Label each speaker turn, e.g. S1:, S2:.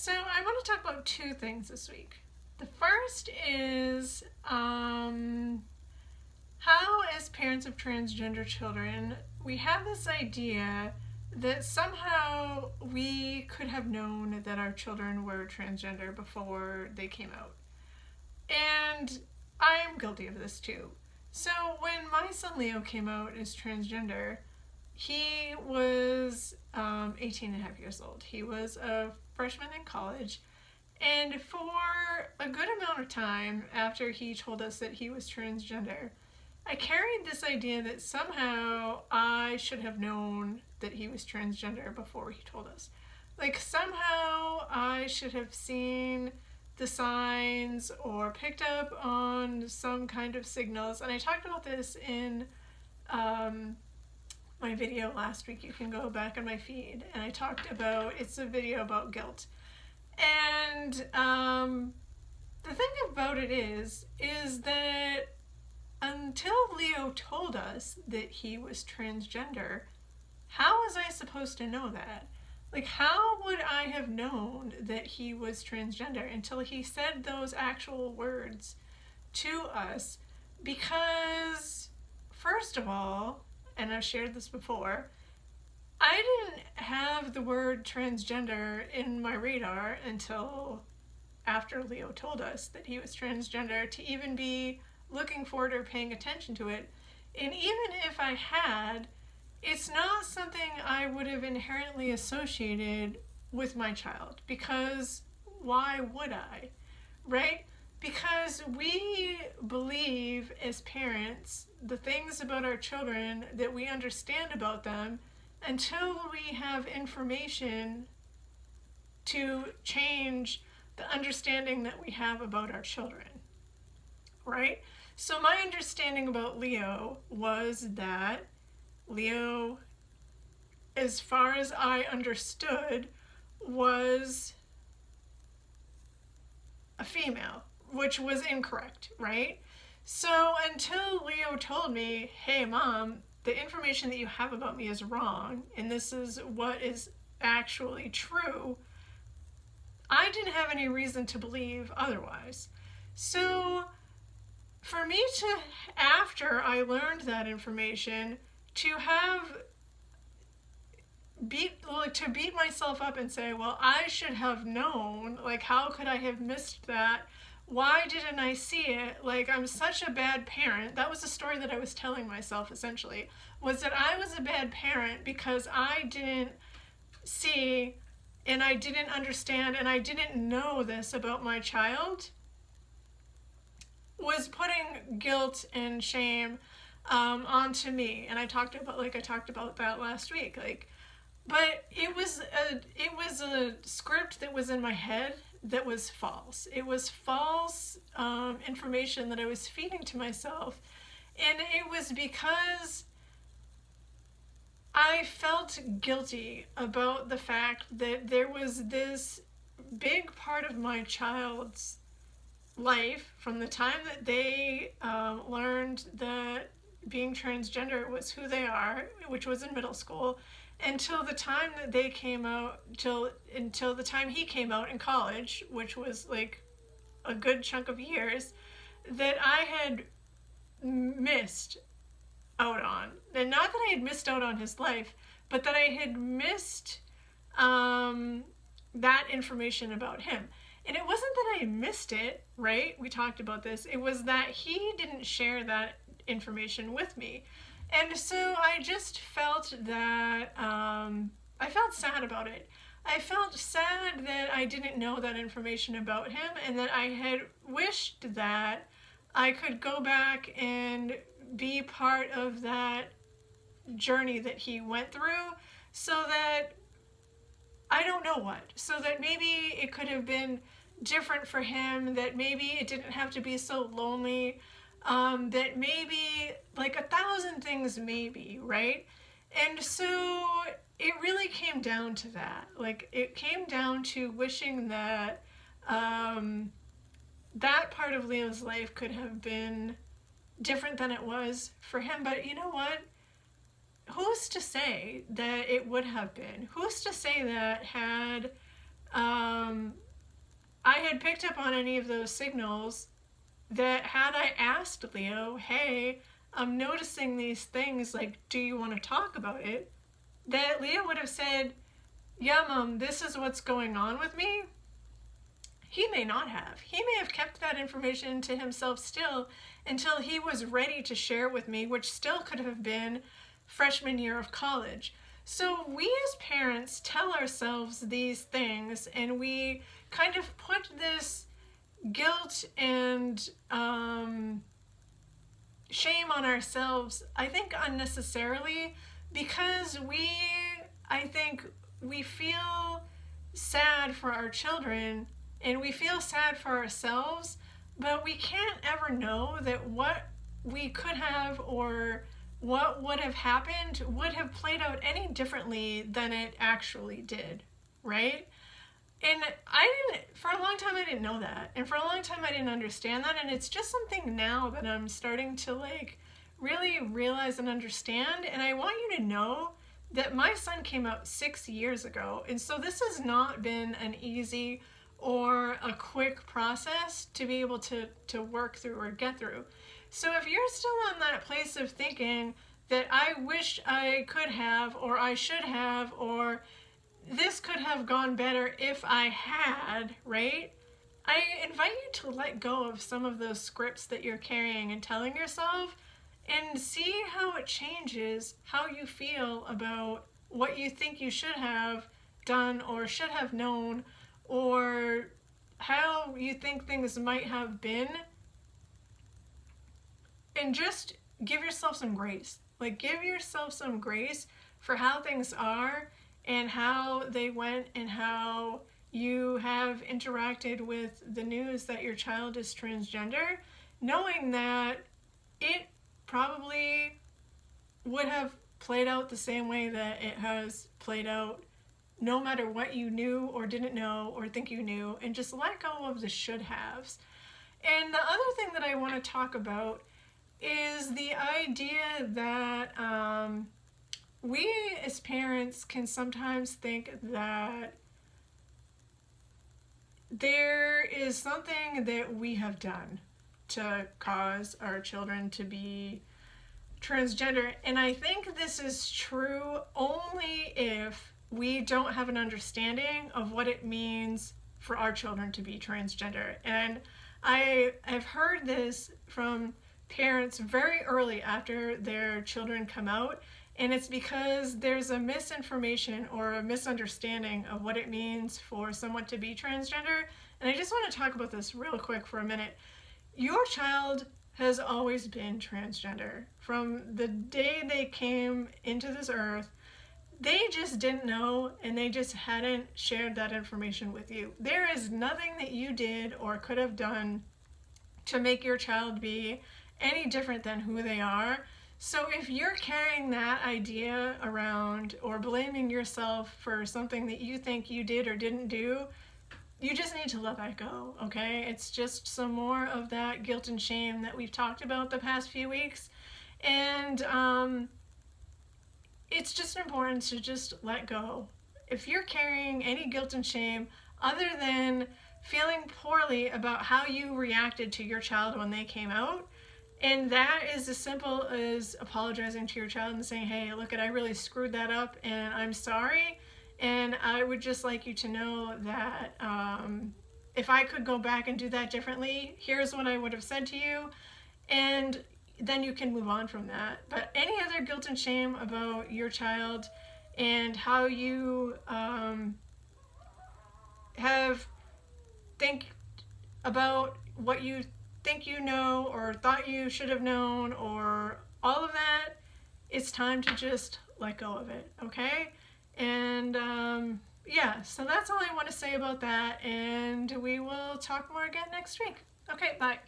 S1: So I want to talk about two things this week. The first is how, as parents of transgender children, we have this idea that somehow we could have known that our children were transgender before they came out. And I'm guilty of this too. So when my son Leo came out as transgender, he was 18 and a half years old. He was a freshman in college. And for a good amount of time after he told us that he was transgender, I carried this idea that somehow I should have known that he was transgender before he told us. Like somehow I should have seen the signs or picked up on some kind of signals. And I talked about this in my video last week. You can go back on my feed, and I talked about, it's a video about guilt. And the thing about it is that until Leo told us that he was transgender, how was I supposed to know that? Like, how would I have known that he was transgender until he said those actual words to us? Because, first of all, and I've shared this before, I didn't have the word transgender in my radar until after Leo told us that he was transgender to even be looking forward or paying attention to it. And even if I had, it's not something I would have inherently associated with my child, because why would I, right? Because we believe as parents the things about our children that we understand about them until we have information to change the understanding that we have about our children, right? So my understanding about Leo was that Leo, as far as I understood, was a female, which was incorrect, right? So until Leo told me, hey mom, the information that you have about me is wrong, and this is what is actually true, I didn't have any reason to believe otherwise. So for me to, after I learned that information, to beat myself up and say, well, I should have known, like, how could I have missed that? Why didn't I see it? Like, I'm such a bad parent. That was the story that I was telling myself, essentially, was that I was a bad parent because I didn't see and I didn't understand and I didn't know this about my child, was putting guilt and shame onto me. And I talked about that last week. But it was a script that was in my head that was false. It was false information that I was feeding to myself. And it was because I felt guilty about the fact that there was this big part of my child's life from the time that they learned that being transgender was who they are, which was in middle school, until the time that they came out, until the time he came out in college, which was like a good chunk of years, that I had missed out on. And not that I had missed out on his life, but that I had missed that information about him. And it wasn't that I missed it, right? We talked about this. It was that he didn't share that information with me. And so I just felt that, I felt sad about it. I felt sad that I didn't know that information about him, and that I had wished that I could go back and be part of that journey that he went through, so that, I don't know what, so that maybe it could have been different for him, that maybe it didn't have to be so lonely, that maybe, like 1,000 things maybe, right? And so it really came down to that. Like, it came down to wishing that that part of Leo's life could have been different than it was for him. But you know what? Who's to say that it would have been? Who's to say that had I had picked up on any of those signals that had I asked Leo, hey, I'm noticing these things, like, do you want to talk about it? That Leo would have said, yeah, Mom, this is what's going on with me. He may not have. He may have kept that information to himself still until he was ready to share it with me, which still could have been freshman year of college. So we as parents tell ourselves these things, and we kind of put this guilt and shame on ourselves, I think unnecessarily, because I think we feel sad for our children and we feel sad for ourselves, but we can't ever know that what we could have or what would have happened would have played out any differently than it actually did, right? And for a long time I didn't know that. And for a long time I didn't understand that. And it's just something now that I'm starting to like really realize and understand. And I want you to know that my son came out 6 years ago. And so this has not been an easy or a quick process to be able to work through or get through. So if you're still on that place of thinking that I wish I could have, or I should have, or this could have gone better if I had, right? I invite you to let go of some of those scripts that you're carrying and telling yourself and see how it changes how you feel about what you think you should have done or should have known, or how you think things might have been. And just give yourself some grace. Like, give yourself some grace for how things are and how they went and how you have interacted with the news that your child is transgender, knowing that it probably would have played out the same way that it has played out, no matter what you knew or didn't know or think you knew, and just let go of the should-haves. And the other thing that I want to talk about is the idea that we as parents can sometimes think that there is something that we have done to cause our children to be transgender. And I think this is true only if we don't have an understanding of what it means for our children to be transgender. And I have heard this from parents very early after their children come out, and it's because there's a misinformation or a misunderstanding of what it means for someone to be transgender. And I just want to talk about this real quick for a minute. Your child has always been transgender. From the day they came into this earth, they just didn't know, and they just hadn't shared that information with you. There is nothing that you did or could have done to make your child be any different than who they are. So if you're carrying that idea around or blaming yourself for something that you think you did or didn't do, you just need to let that go, okay? It's just some more of that guilt and shame that we've talked about the past few weeks. And it's just important to just let go. If you're carrying any guilt and shame other than feeling poorly about how you reacted to your child when they came out, and that is as simple as apologizing to your child and saying, hey, look, I really screwed that up and I'm sorry. And I would just like you to know that if I could go back and do that differently, here's what I would have said to you. And then you can move on from that. But any other guilt and shame about your child and how you have think about what you think you know or thought you should have known or all of that, it's time to just let go of it, okay? And yeah, so that's all I want to say about that, and we will talk more again next week. Okay, bye.